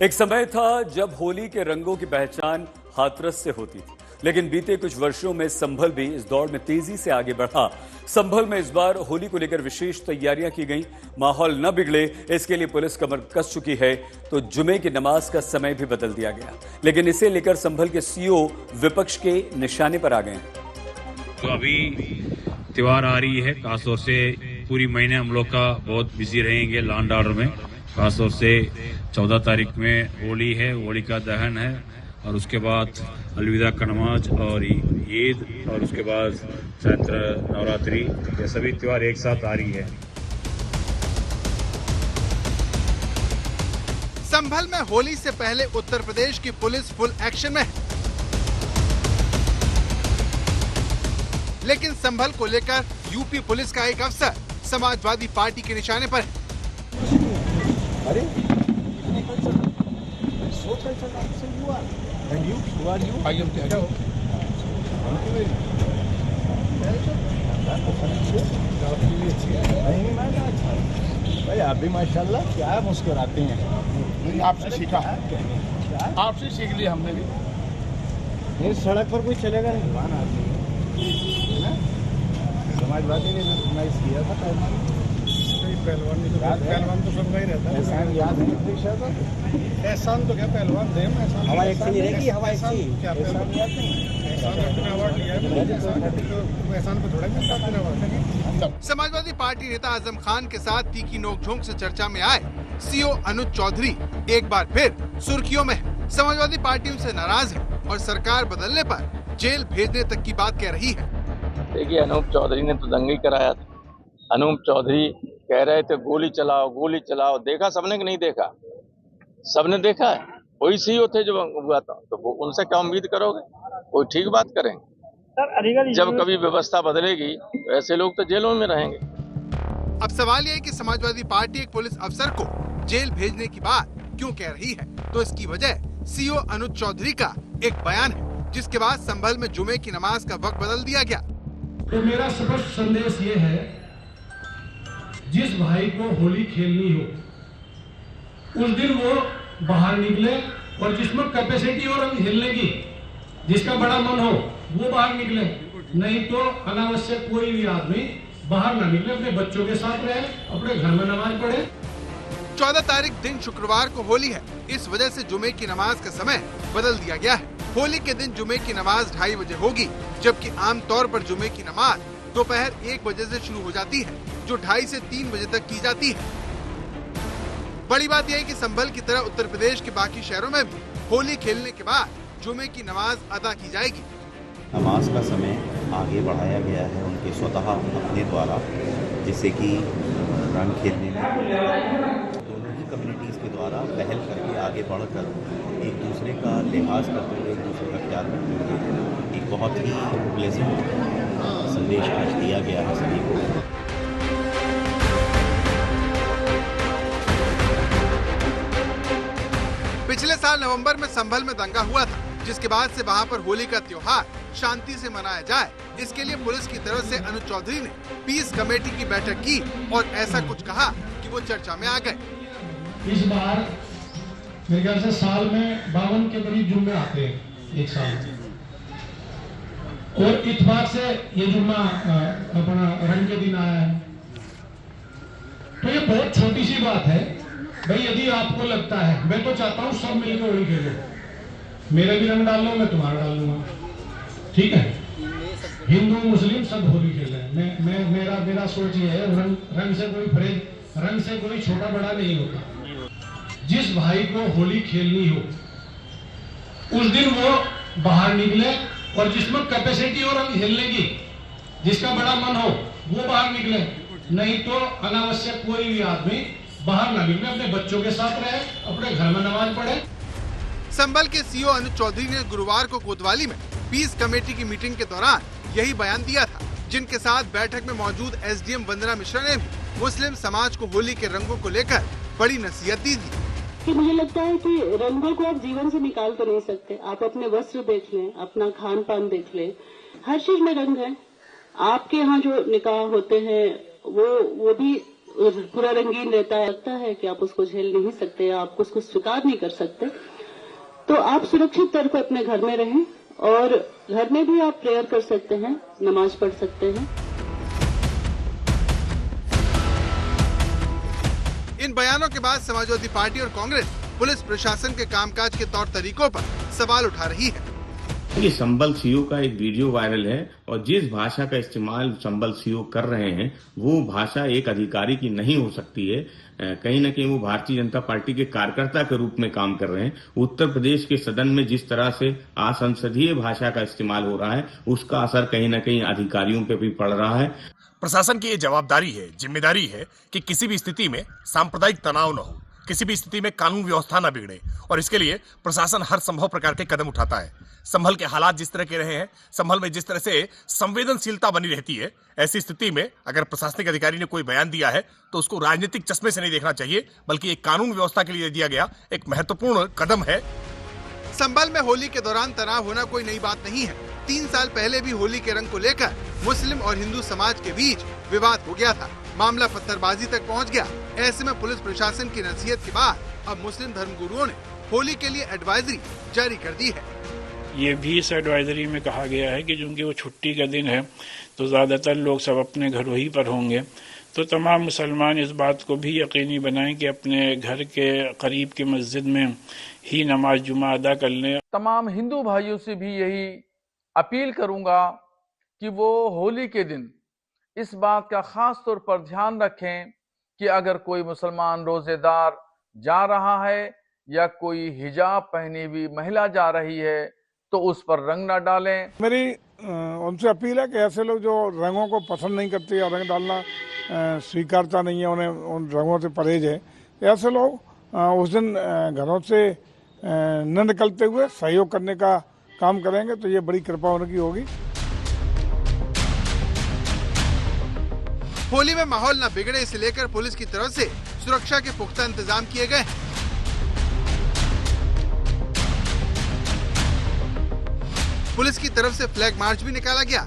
एक समय था जब होली के रंगों की पहचान हाथरस से होती थी, लेकिन बीते कुछ वर्षों में संभल भी इस दौड़ में तेजी से आगे बढ़ा। संभल में इस बार होली को लेकर विशेष तैयारियां की गई। माहौल न बिगड़े इसके लिए पुलिस कमर कस चुकी है, तो जुमे की नमाज का समय भी बदल दिया गया। लेकिन इसे लेकर संभल के सीओ विपक्ष के निशाने पर आ गए हैं। तो अभी त्योहार आ रही है, खासतौर से पूरी महीने हम लोग का बहुत बिजी रहेंगे लॉ एंड ऑर्डर में। खासतौर से 14 तारीख में होली है, होली का दहन है, और उसके बाद अलविदा का नमाज और ईद, और उसके बाद चैत्र नवरात्रि, ये सभी त्योहार एक साथ आ रही है। संभल में होली से पहले उत्तर प्रदेश की पुलिस फुल एक्शन में है, लेकिन संभल को लेकर यूपी पुलिस का एक अफसर समाजवादी पार्टी के निशाने पर है। अरे भाई आप भी माशाल्लाह क्या मुस्कुराते हैं। नहीं आपसे सीखा है, आपसे सीख लिया हमने भी। इस सड़क पर कोई चलेगा नहीं, समाजवादी ने फरमाइश किया था पहलवान तो सबका ही रहता है। एहसान याद है? एहसान तो क्या पहलवान थे, हवा एक सी रहेगी, हवा एक सी क्या एहसान याद नहीं? एहसान अपना अवार्ड लिया है, एहसान पे थोड़ा मिलता। समाजवादी पार्टी नेता आजम खान के साथ तीखी नोकझोंक से चर्चा में आए सीओ अनुज चौधरी एक बार फिर सुर्खियों में है। समाजवादी पार्टी उनसे नाराज है और सरकार बदलने पर जेल भेजने तक की बात कह रही है। देखिए, अनूप चौधरी ने तो दंगा ही कराया था। अनूप चौधरी कह रहे थे गोली चलाओ गोली चलाओ, देखा सबने कि नहीं देखा? सबने देखा है। वही सीईओ थे जो हुआ था, तो वो उनसे क्या उम्मीद करोगे? कोई ठीक बात करेंगे? जब कभी व्यवस्था बदलेगी तो ऐसे लोग तो जेलों में रहेंगे। अब सवाल यह है कि समाजवादी पार्टी एक पुलिस अफसर को जेल भेजने की बात क्यों कह रही है? तो इसकी वजह सीओ अनुज चौधरी का एक बयान है, जिसके बाद संभल में जुमे की नमाज का वक्त बदल दिया गया। तो मेरा स्पष्ट संदेश ये है, जिस भाई को होली खेलनी हो उस दिन वो बाहर निकले, और जिसमें कैपेसिटी और रंग खेलने की, जिसका बड़ा मन हो वो बाहर निकले। नहीं तो अनावश्यक कोई भी आदमी बाहर ना निकले, अपने बच्चों के साथ रहे, अपने घर में नमाज पढ़े। 14 तारीख दिन शुक्रवार को होली है, इस वजह से जुमे की नमाज का समय बदल दिया गया है। होली के दिन जुमे की नमाज 2:30 बजे होगी, जबकि आमतौर पर जुमे की नमाज दोपहर 1 बजे से शुरू हो जाती है, जो 2:30 से 3 बजे तक की जाती है। बड़ी बात यह है कि संभल की तरह उत्तर प्रदेश के बाकी शहरों में भी होली खेलने के बाद जुमे की नमाज अदा की जाएगी। नमाज का समय आगे बढ़ाया गया है उनके स्वतः अपने द्वारा, जिससे कि रंग खेलने में दोनों ही कम्युनिटीज़ के द्वारा पहल करके आगे बढ़कर एक दूसरे का लिहाज करते हुए, एक दूसरे का ख्याल रखते हुए एक बहुत ही प्लेजेंट संदेश आज दिया गया है सभी को। पिछले साल नवंबर में संभल में दंगा हुआ था, जिसके बाद से वहां पर होली का त्योहार शांति से मनाया जाए, इसके लिए पुलिस की तरफ से अनुज चौधरी ने पीस कमेटी की बैठक की और ऐसा कुछ कहा कि वो चर्चा में आ गए। इस बार मेरे ख्याल से साल में 52 के करीब जुम्मे आते हैं एक साल, और इतवार से ये जुम्मा अपना रंग के दिन आया है। तो ये बहुत छोटी सी बात है भाई। यदि आपको लगता है, मैं तो चाहता हूँ सब मिलकर होली खेलो, मेरा भी रंग डाल लो, मैं तुम्हारा डाल लूंगा, ठीक है? हिंदू मुस्लिम सब होली खेल रहे हैं। मेरा सोच ये है, रंग से कोई फर्क, रंग से कोई छोटा बड़ा नहीं होता। जिस भाई को होली खेलनी हो उस दिन वो बाहर निकले, और जिसमें कैपेसिटी और रंग खेलने की, जिसका बड़ा मन हो वो बाहर निकले। नहीं तो अनावश्यक कोई भी आदमी बाहर ना निकले, अपने बच्चों के साथ रहे, अपने घर में नमाज पढ़े। संभल के सीओ अनुज चौधरी ने गुरुवार को कोतवाली में पीस कमेटी की मीटिंग के दौरान यही बयान दिया था, जिनके साथ बैठक में मौजूद एसडीएम वंदना मिश्रा ने भी मुस्लिम समाज को होली के रंगों को लेकर बड़ी नसीहत दी थी। कि मुझे लगता है कि रंगों को आप जीवन से निकाल तो नहीं सकते। आप अपने वस्त्र देख लें, अपना खान पान देख लें, हर चीज में रंग है। आपके यहाँ जो निकाह होते हैं वो भी पूरा रंगीन रहता है, लगता है कि आप उसको झेल नहीं सकते, आप उसको स्वीकार नहीं कर सकते, तो आप सुरक्षित तौर पर अपने घर में रहें और घर में भी आप प्रेयर कर सकते हैं, नमाज पढ़ सकते हैं। इन बयानों के बाद समाजवादी पार्टी और कांग्रेस पुलिस प्रशासन के कामकाज के तौर तरीकों पर सवाल उठा रही है। ये संबल सीओ का एक वीडियो वायरल है और जिस भाषा का इस्तेमाल संबल सीओ कर रहे हैं वो भाषा एक अधिकारी की नहीं हो सकती है। कहीं न कहीं वो भारतीय जनता पार्टी के कार्यकर्ता के रूप में काम कर रहे हैं। उत्तर प्रदेश के सदन में जिस तरह से असंसदीय भाषा का इस्तेमाल हो रहा है उसका असर कहीं न कहीं अधिकारियों पे भी पड़ रहा है। प्रशासन की ये जवाबदारी है, जिम्मेदारी है कि किसी भी स्थिति में सांप्रदायिक तनाव न हो, किसी भी स्थिति में कानून व्यवस्था न बिगड़े और इसके लिए प्रशासन हर संभव प्रकार के कदम उठाता है। संभल के हालात जिस तरह के रहे हैं, संभल में जिस तरह से संवेदनशीलता बनी रहती है, ऐसी स्थिति में अगर प्रशासनिक अधिकारी ने कोई बयान दिया है तो उसको राजनीतिक चश्मे से नहीं देखना चाहिए, बल्कि एक कानून व्यवस्था के लिए दिया गया एक महत्वपूर्ण कदम है। संभल में होली के दौरान तनाव होना कोई नई बात नहीं है। 3 साल पहले भी होली के रंग को लेकर मुस्लिम और हिंदू समाज के बीच विवाद हो गया था। मामला पत्थरबाजी तक पहुंच गया। ऐसे में पुलिस प्रशासन की नसीहत के बाद अब मुस्लिम धर्मगुरुओं ने होली के लिए एडवाइजरी जारी कर दी है। ये भी इस एडवाइजरी में कहा गया है कि चूंकि वो छुट्टी का दिन है तो ज्यादातर लोग सब अपने घरों ही पर होंगे, तो तमाम मुसलमान इस बात को भी यकीनी बनाएं कि अपने घर के करीब की मस्जिद में ही नमाज जुमा अदा कर लें। तमाम हिंदू भाइयों से भी यही अपील करूंगा कि वो होली के दिन इस बात का खास तौर पर ध्यान रखें कि अगर कोई मुसलमान रोजेदार जा रहा है या कोई हिजाब पहनी हुई महिला जा रही है तो उस पर रंग न डालें। मेरी उनसे अपील है कि ऐसे लोग जो रंगों को पसंद नहीं करते या रंग डालना स्वीकारता नहीं है, उन्हें उन रंगों से परहेज है, ऐसे लोग उस दिन घरों से न निकलते हुए सहयोग करने का काम करेंगे तो ये बड़ी कृपा उनकी होगी। होली में माहौल न बिगड़े इसे लेकर पुलिस की तरफ से सुरक्षा के पुख्ता इंतजाम किए गए हैं। पुलिस की तरफ से फ्लैग मार्च भी निकाला गया।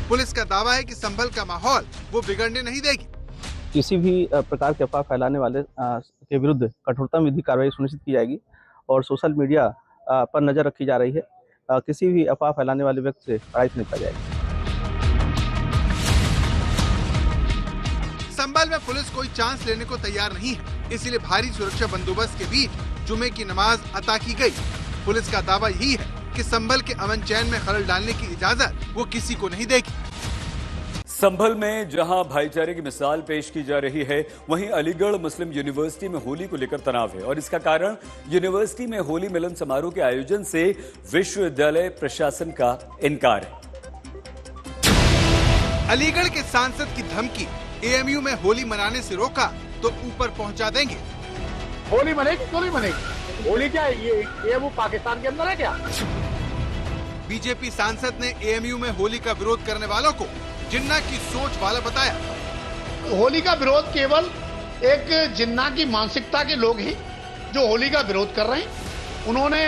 पुलिस का दावा है कि संभल का माहौल वो बिगड़ने नहीं देगी। किसी भी प्रकार के अफवाह फैलाने वाले के विरुद्ध कठोरतम विधिक कार्रवाई सुनिश्चित की जाएगी और सोशल मीडिया पर नजर रखी जा रही है। किसी भी अफवाह फैलाने वाले व्यक्ति से कड़ाई से निपटा जाएगा। संभल में पुलिस कोई चांस लेने को तैयार नहीं है, इसलिए भारी सुरक्षा बंदोबस्त के बीच जुमे की नमाज अता की गई। पुलिस का दावा यही है कि संभल के अमन चैन में खलल डालने की इजाजत वो किसी को नहीं देगी। संभल में जहां भाईचारे की मिसाल पेश की जा रही है, वहीं अलीगढ़ मुस्लिम यूनिवर्सिटी में होली को लेकर तनाव है और इसका कारण यूनिवर्सिटी में होली मिलन समारोह के आयोजन से विश्वविद्यालय प्रशासन का इनकार है। अलीगढ़ के सांसद की धमकी, एएमयू में होली मनाने से रोका तो ऊपर पहुंचा देंगे। होली मनेगी क्यों नहीं मनेगी? होली क्या है? ये वो पाकिस्तान के अंदर है क्या? बीजेपी सांसद ने एएमयू में होली का विरोध करने वालों को जिन्ना की सोच वाला बताया। होली का विरोध केवल एक जिन्ना की मानसिकता के लोग हैं जो होली का विरोध कर रहे हैं। उन्होंने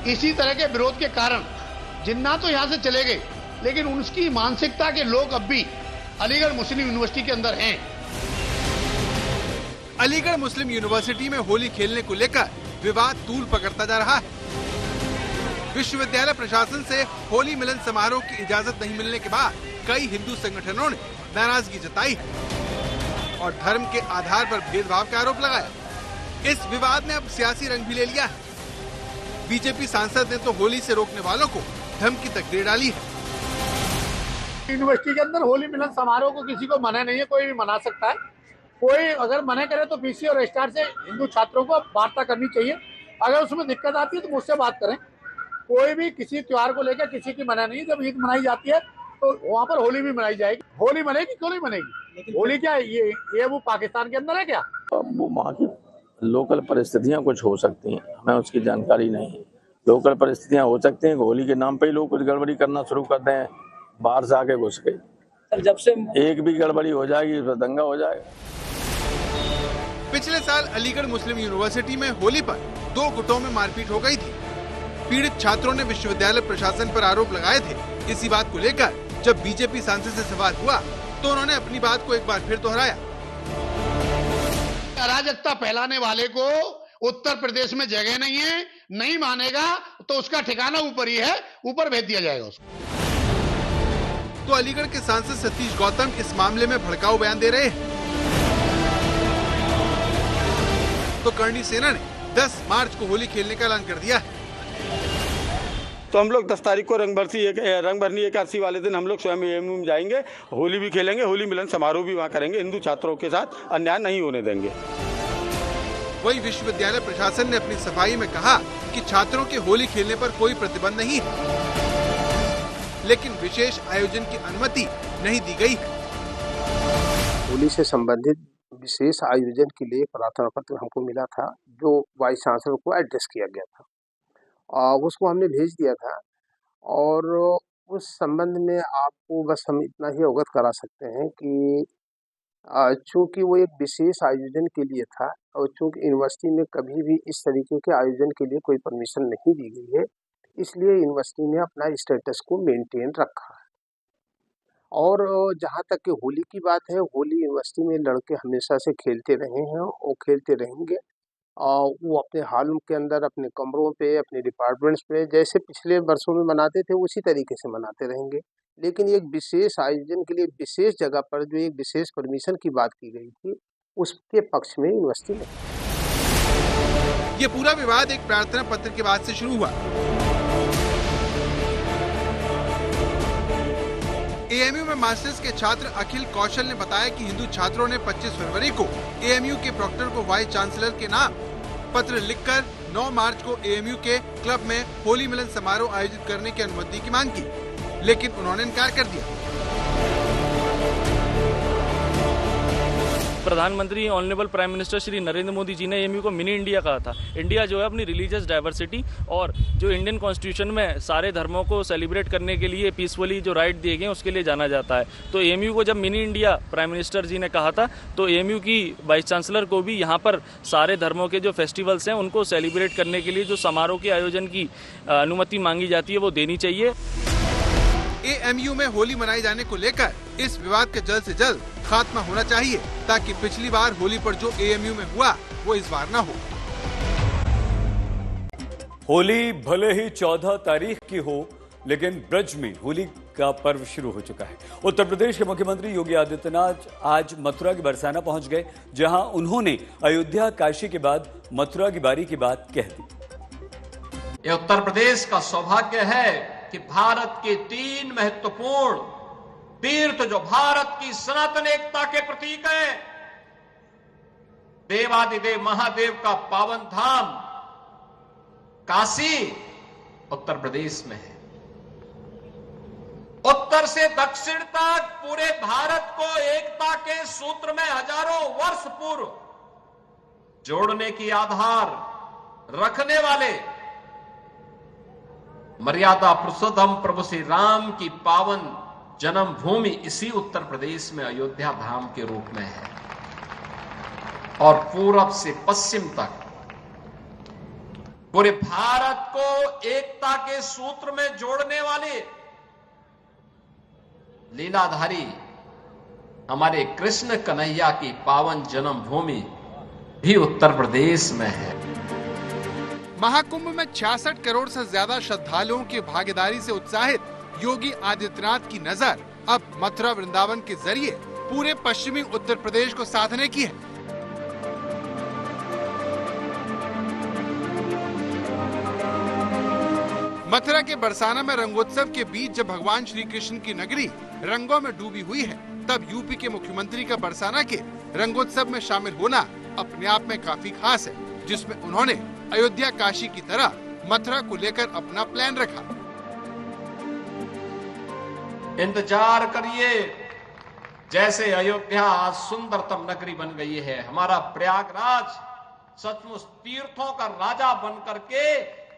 इसी तरह के विरोध के कारण जिन्ना तो यहाँ से चले गए, लेकिन उनकी मानसिकता के लोग अब भी अलीगढ़ मुस्लिम यूनिवर्सिटी के अंदर हैं। अलीगढ़ मुस्लिम यूनिवर्सिटी में होली खेलने को लेकर विवाद तूल पकड़ता जा रहा है। विश्वविद्यालय प्रशासन से होली मिलन समारोह की इजाजत नहीं मिलने के बाद कई हिंदू संगठनों ने नाराजगी जताई है और धर्म के आधार पर भेदभाव का आरोप लगाया। इस विवाद ने अब सियासी रंग भी ले लिया है। बीजेपी सांसद ने तो होली से रोकने वालों को धमकी तक दे डाली है। यूनिवर्सिटी के अंदर होली मिलन समारोह को किसी को मना नहीं है, कोई भी मना सकता है। कोई अगर मना करे तो पीसी और रजिस्ट्रार से हिंदू छात्रों को वार्ता करनी चाहिए। अगर उसमें दिक्कत आती है तो मुझसे बात करें। कोई भी किसी त्योहार को लेकर किसी की मना नहीं। जब ईद मनाई जाती है तो वहाँ पर होली भी मनाई जाएगी। होली मनेगी क्यों नहीं मनेगी? होली क्या है? ये वो पाकिस्तान के अंदर है क्या? वो वहाँ की लोकल परिस्थितियाँ कुछ हो सकती हैं, हमें उसकी जानकारी नहीं है। लोकल परिस्थितियाँ हो सकती हैं, होली के नाम पे ही लोग कुछ गड़बड़ी करना शुरू करते हैं, बाहर से आके घुस गए। जब से एक भी गड़बड़ी हो जाएगी तो दंगा हो जाएगा। पिछले साल अलीगढ़ मुस्लिम यूनिवर्सिटी में होली पर 2 गुटों में मारपीट हो गई थी। पीड़ित छात्रों ने विश्वविद्यालय प्रशासन पर आरोप लगाए थे। इसी बात को लेकर जब बीजेपी सांसद से सवाल हुआ तो उन्होंने अपनी बात को एक बार फिर दोहराया। अराजकता फैलाने वाले को उत्तर प्रदेश में जगह नहीं है, नहीं मानेगा तो उसका ठिकाना ऊपर ही है, ऊपर भेज दिया जाएगा उसको। तो अलीगढ़ के सांसद सतीश गौतम इस मामले में भड़काऊ बयान दे रहे हैं। तो करणी सेना ने 10 मार्च को होली खेलने का ऐलान कर दिया है। तो हम लोग 10 तारीख को रंग भरनी एकादशी वाले दिन हम लोग स्वयं एएमयू में जाएंगे, होली भी खेलेंगे, होली मिलन समारोह भी वहाँ करेंगे। हिंदू छात्रों के साथ अन्याय नहीं होने देंगे। वहीं विश्वविद्यालय प्रशासन ने अपनी सफाई में कहा कि छात्रों के होली खेलने पर कोई प्रतिबंध नहीं है, लेकिन विशेष आयोजन की अनुमति नहीं दी गई। होली से संबंधित विशेष आयोजन के लिए प्रार्थना पत्र हमको मिला था, जो वाइस चांसलर को एड्रेस किया गया था, उसको हमने भेज दिया था। और उस संबंध में आपको बस हम इतना ही अवगत करा सकते हैं कि चूँकि वो एक विशेष आयोजन के लिए था और चूँकि यूनिवर्सिटी में कभी भी इस तरीके के आयोजन के लिए कोई परमिशन नहीं दी गई है, इसलिए यूनिवर्सिटी ने अपना स्टेटस को मेंटेन रखा है। और जहाँ तक कि होली की बात है, होली यूनिवर्सिटी में लड़के हमेशा से खेलते रहे हैं और खेलते रहेंगे। वो अपने हॉल के अंदर, अपने कमरों पे, अपने डिपार्टमेंट्स पे जैसे पिछले वर्षों में मनाते थे उसी तरीके से मनाते रहेंगे। लेकिन एक विशेष आयोजन के लिए विशेष जगह पर जो एक विशेष परमिशन की बात की गई थी, उसके पक्ष में यूनिवर्सिटी ने। ये पूरा विवाद एक प्रार्थना पत्र के बाद से शुरू हुआ। एएमयू में मास्टर्स के छात्र अखिल कौशल ने बताया कि हिंदू छात्रों ने 25 फरवरी को एएमयू के प्रॉक्टर को वाइस चांसलर के नाम पत्र लिखकर 9 मार्च को एएमयू के क्लब में होली मिलन समारोह आयोजित करने की अनुमति की मांग की, लेकिन उन्होंने इनकार कर दिया। प्रधानमंत्री honourable prime minister Shri Narendra Modi ji ने एएमयू को मिनी इंडिया कहा था। इंडिया जो है अपनी रिलीजियस डाइवर्सिटी और जो इंडियन कॉन्स्टिट्यूशन में सारे धर्मों को सेलिब्रेट करने के लिए पीसफुली जो राइट दिए गए उसके लिए जाना जाता है। तो एएमयू को जब मिनी इंडिया प्राइम मिनिस्टर जी ने कहा था, तो एएमयू की वाइस चांसलर को भी यहाँ पर सारे धर्मों के जो फेस्टिवल्स हैं उनको सेलिब्रेट करने के लिए जो समारोह के आयोजन की अनुमति मांगी जाती है वो देनी चाहिए। एएमयू में होली मनाए जाने को लेकर इस विवाद का जल्द से जल्द खात्मा होना चाहिए, ताकि पिछली बार होली पर जो एएमयू में हुआ वो इस बार न हो। होली भले ही 14 तारीख की हो, लेकिन ब्रज में होली का पर्व शुरू हो चुका है। उत्तर प्रदेश के मुख्यमंत्री योगी आदित्यनाथ आज मथुरा के बरसाना पहुंच गए, जहां उन्होंने अयोध्या काशी के बाद मथुरा की बारी की बात कह दी। ये उत्तर प्रदेश का सौभाग्य है कि भारत के 3 महत्वपूर्ण तीर्थ जो भारत की सनातन एकता के प्रतीक है, देवादिदेव महादेव का पावन धाम काशी उत्तर प्रदेश में है। उत्तर से दक्षिण तक पूरे भारत को एकता के सूत्र में हजारों वर्ष पूर्व जोड़ने की आधार रखने वाले मर्यादा पुरुषोत्तम प्रभु श्री राम की पावन जन्मभूमि इसी उत्तर प्रदेश में अयोध्या धाम के रूप में है। और पूरब से पश्चिम तक पूरे भारत को एकता के सूत्र में जोड़ने वाले लीलाधारी हमारे कृष्ण कन्हैया की पावन जन्मभूमि भी उत्तर प्रदेश में है। महाकुंभ में 66 करोड़ से ज्यादा श्रद्धालुओं की भागीदारी से उत्साहित योगी आदित्यनाथ की नजर अब मथुरा वृंदावन के जरिए पूरे पश्चिमी उत्तर प्रदेश को साधने की है। मथुरा के बरसाना में रंगोत्सव के बीच जब भगवान श्री कृष्ण की नगरी रंगों में डूबी हुई है, तब यूपी के मुख्यमंत्री का बरसाना के रंगोत्सव में शामिल होना अपने आप में काफी खास है, जिसमें उन्होंने अयोध्या काशी की तरह मथुरा को लेकर अपना प्लान रखा। इंतजार करिए, जैसे अयोध्या आज सुंदरतम नगरी बन गई है, हमारा प्रयागराज सचमुच तीर्थों का राजा बन करके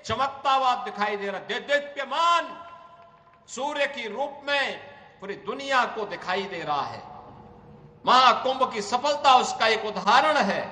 चमकता हुआ दिखाई दे रहा, देदीप्यमान सूर्य की रूप में पूरी दुनिया को दिखाई दे रहा है। महाकुंभ की सफलता उसका एक उदाहरण है।